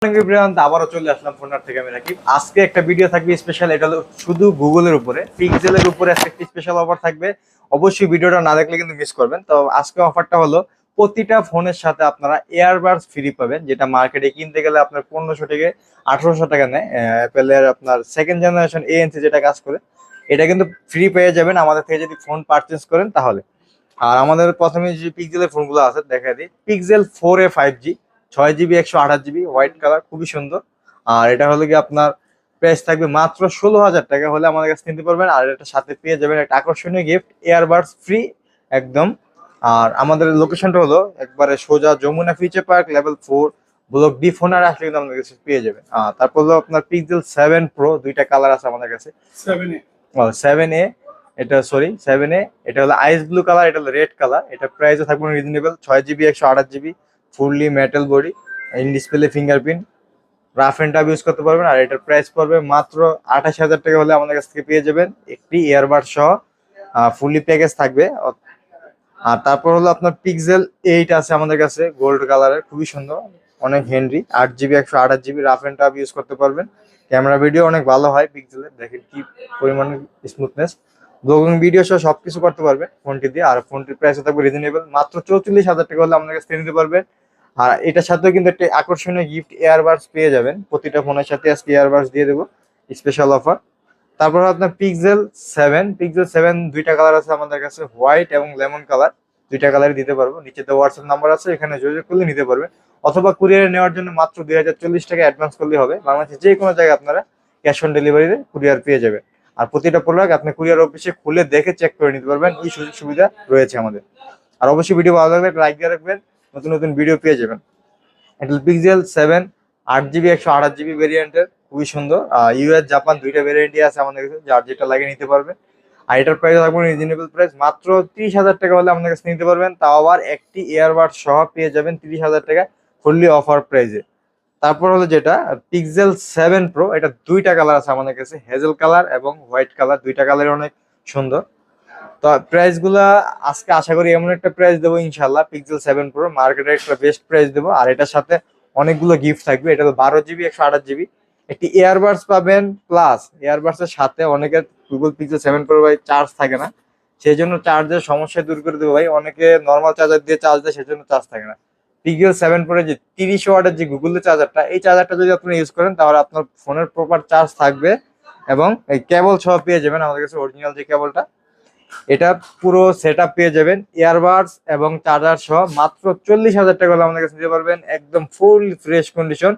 আবারও চলে আসলাম ফোনার থেকে আমি রাকিব। আজকে একটা ভিডিও থাকবে স্পেশাল, এটা হলো শুধু গুগলের উপরে, পিক্সেলের উপরে আজকে একটা স্পেশাল অফার থাকবে। অবশ্যই ভিডিওটা না দেখলে কিন্তু মিস করবেন। তো আজকে অফারটা হলো প্রতিটা ফোনের সাথে আপনারা এয়ারবাডস ফ্রি পাবেন, যেটা মার্কেটে কিনতে গেলে আপনার 1500 থেকে 1800 টাকা নেয়। অ্যাপেলের আপনার সেকেন্ড জেনারেশন ANC যেটা কাজ করে, এটা কিন্তু ফ্রি পেয়ে যাবেন আমাদের থেকে যদি ফোন পারচেস করেন তাহলে। আর আমাদের প্রথমে যে পিক্সেলের ফোনগুলো আছে দেখা দিই, pixel 4a 5G, 6GB 128GB, white colour, খুবই সুন্দর। আর এটা হলো কি আপনার প্রাইস থাকবে মাত্র 16,000 টাকা হলে আমাদের কাছে নিতে পারবেন। আর এটার সাথে পেয়ে যাবেন একটা আকর্ষণীয় গিফট, এয়ারবাডস ফ্রি একদম। আর আমাদের লোকেশনটা হলো একবারে সোজা Jamuna Future Park level 4 block D. Phone আর আসলে কিন্তু আমাদের কাছে পেয়ে যাবেন। তারপর হলো আপনার পিক্সেল 7 প্রো, দুইটা কালার আছে আমাদের কাছে। 7A, এটা সরি 7A, এটা হলো আইস ব্লু কালার, এটা হলো রেড কালার। এটা প্রাইসও থাকবে reasonable, 6GB 128GB, fully metal body, in display fingerprint, rough and tough use করতে পারবেন। আর এটার প্রাইস পড়বে মাত্র 28,000 টাকা হলে আমাদের কাছ থেকে পেয়ে যাবেন একটি ইয়ারবাড সহ, ফুললি প্যাকেজ থাকবে। আর তারপর হলো আপনার পিক্সেল 8 আছে আমাদের কাছে, গোল্ড কালারের, খুবই সুন্দর, অনেক হেনরি, 8GB 128GB, rough and tough use করতে পারবেন। ক্যামেরা ভিডিও অনেক ভালো হয় পিক্সেলের, দেখেন কি পরিমাণে স্মুথনেস, ব্লগিং ভিডিও সহ সবকিছু করতে পারবে ফোনটি দিয়ে। আর ফোনটির প্রাইস থাকবে রিজনেবল, মাত্র 34,000 টাকা হলে আমাদের কাছে নিতে পারবেন। আর এটার সাথেও কিন্তু একটা আকর্ষণীয় গিফট এয়ারবাডস পেয়ে যাবেন, প্রতিটা ফোনের সাথে আজকে এয়ারবাডস দিয়ে দেবো, স্পেশাল অফার। তারপর আপনার পিক্সেল 7 দুইটা কালার আছে আমাদের কাছে, হোয়াইট এবং লেমন কালার, দুইটা কালারই দিতে পারবো। নিচে তো হোয়াটসঅ্যাপ নাম্বার আছে, এখানে যোগাযোগ করলে নিতে পারবে। অথবা কুরিয়ারে নেওয়ার জন্য মাত্র 2040 টাকা অ্যাডভান্স করলেই হবে। বাংলাদেশের যে কোনো জায়গায় আপনারা ক্যাশ অন ডেলিভারিতে কুরিয়ার পেয়ে যাবে। আর প্রতিটা প্রোডাক্ট আপনি কুরিয়ার অফিসে খুলে দেখে চেক করে নিতে পারবেন, এই সুযোগ সুবিধা রয়েছে আমাদের। আর অবশ্যই ভিডিও ভালো লাগলে লাইক দিয়ে রাখবেন, নতুন নতুন ভিডিও পেয়ে যাবেন। এটা পিক্সেল 7 8GB 128GB ভেরিয়েন্টের, খুবই সুন্দর। ইউএস জাপান দুইটা ভেরিয়েন্টই আছে আমাদের কাছে, যার যেটা লাগে নিতে পারবে। আর এটার প্রাইস থাকবে রিজনেবল প্রাইস, মাত্র 30,000 টাকা হলে আমাদের কাছে নিতে পারবেন। তাও আবার একটি এয়ারবাড সহ পেয়ে যাবেন 30,000 টাকা, ফুললি অফার প্রাইসে। তারপর হলো যেটা পিক্সেল 7 প্রো, এটা দুইটা কালার আছে আমাদের কাছে, হেজেল কালার এবং হোয়াইট কালার, দুইটা কালার অনেক সুন্দর। তো প্রাইস গুলা আজকে আশা করি এমন একটা প্রাইস দেবো ইনশাল্লাহ, পিক্সেল 7 প্রো মার্কেটের একটা বেস্ট প্রাইস দেবো। আর এটার সাথে অনেকগুলো গিফট থাকবে। এটা হলো 12GB 128GB, একটি ইয়ারবাডস পাবেন, প্লাস ইয়ারবাডস এর সাথে অনেকের গুগল পিক্সেল 7 প্রো ভাই চার্জ থাকে না, সেই জন্য চার্জের সমস্যা দূর করে দেবো ভাই। অনেকে নর্মাল চার্জার দিয়ে চার্জ দেয়, সেজন্য চার্জ থাকে না। পিক্সেল 7 প্রো যে 30 ওয়াটের যে গুগলের চার্জারটা, এই চার্জারটা যদি আপনি ইউজ করেন তাহলে আপনার ফোনের প্রপার চার্জ থাকবে। এবং এই কেবল সহ পেয়ে যাবেন আমাদের কাছে অরিজিনাল যে কেবলটা, এটা পুরো সেট আপ পেয়ে যাবেন ইয়ারবাডস এবং চার্জার সহ মাত্র 40,000 টাকা হলে আমাদের কাছে নিতে পারবেন, একদম ফুল ফ্রেশ কন্ডিশন।